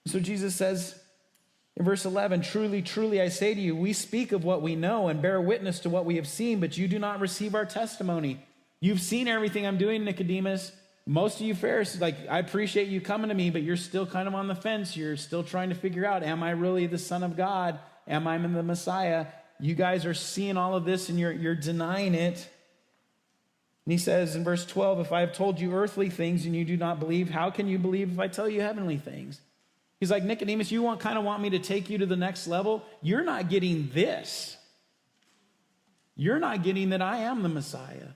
So Jesus says in verse 11, truly, truly, I say to you, we speak of what we know and bear witness to what we have seen, but you do not receive our testimony. You've seen everything I'm doing, Nicodemus. Most of you Pharisees, I appreciate you coming to me, but you're still kind of on the fence. You're still trying to figure out, am I really the Son of God? Am I the Messiah? You guys are seeing all of this and you're denying it. And he says in verse 12, if I have told you earthly things and you do not believe, how can you believe if I tell you heavenly things? He's like, Nicodemus, you kind of want me to take you to the next level? You're not getting this. You're not getting that I am the Messiah.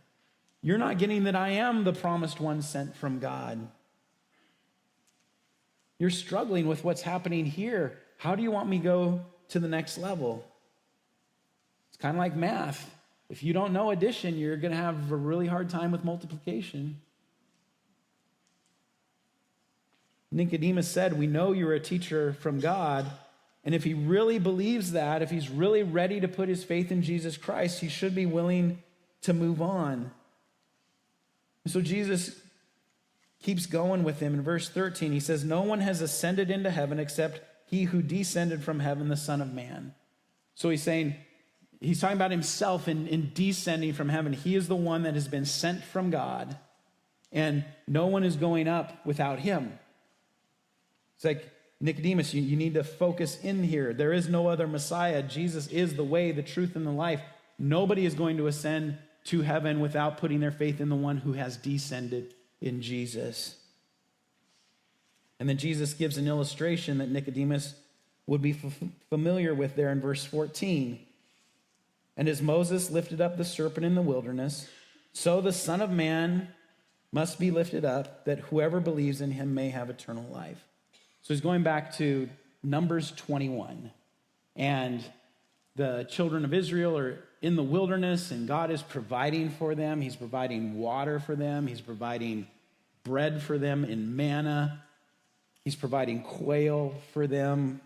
You're not getting that I am the promised one sent from God. You're struggling with what's happening here. How do you want me to go to the next level? It's kind of like math. If you don't know addition, you're going to have a really hard time with multiplication. Nicodemus said, we know you're a teacher from God. And if he really believes that, if he's really ready to put his faith in Jesus Christ, he should be willing to move on. So Jesus keeps going with him. In verse 13, he says, no one has ascended into heaven except he who descended from heaven, the Son of Man. So he's saying, he's talking about himself in descending from heaven. He is the one that has been sent from God, and no one is going up without him. It's like, Nicodemus, you need to focus in here. There is no other Messiah. Jesus is the way, the truth, and the life. Nobody is going to ascend to heaven without putting their faith in the one who has descended in Jesus. And then Jesus gives an illustration that Nicodemus would be familiar with there in verse 14. And as Moses lifted up the serpent in the wilderness, so the Son of Man must be lifted up, that whoever believes in him may have eternal life. So he's going back to Numbers 21. And the children of Israel are in the wilderness, and God is providing for them. He's providing water for them. He's providing bread for them in manna. He's providing quail for them.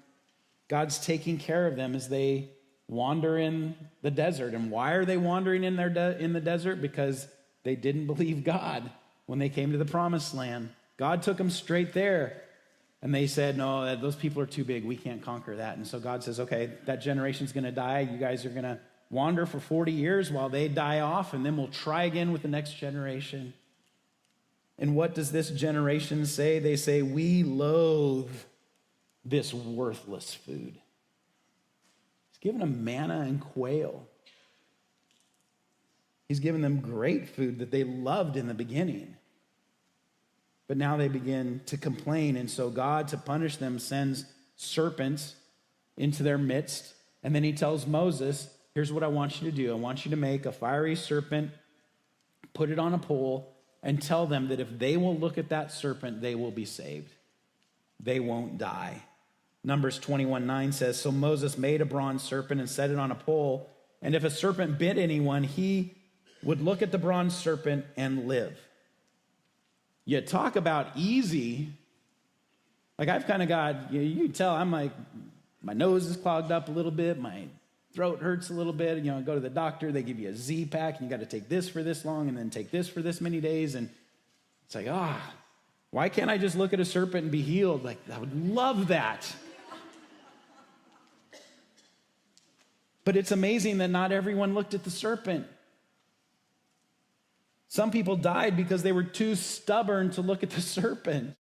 God's taking care of them as they wander in the desert. And why are they wandering in the desert? Because they didn't believe God when they came to the promised land. God took them straight there. And they said, no, those people are too big. We can't conquer that. And so God says, okay, that generation's going to die. You guys are going to wander for 40 years while they die off, and then we'll try again with the next generation. And what does this generation say? They say, we loathe this worthless food. He's given them manna and quail. He's given them great food that they loved in the beginning. But now they begin to complain, and so God, to punish them, sends serpents into their midst. And then he tells Moses, here's what I want you to do. I want you to make a fiery serpent, put it on a pole, and tell them that if they will look at that serpent, they will be saved. They won't die. Numbers 21:9 says, so Moses made a bronze serpent and set it on a pole, and if a serpent bit anyone, he would look at the bronze serpent and live. You talk about easy. Like, I've kind of got, you can tell I'm like, my nose is clogged up a little bit. My throat hurts a little bit. I go to the doctor. They give you a Z-Pack, and you got to take this for this long and then take this for this many days. And it's like, why can't I just look at a serpent and be healed? Like, I would love that. But it's amazing that not everyone looked at the serpent. Some people died because they were too stubborn to look at the serpent.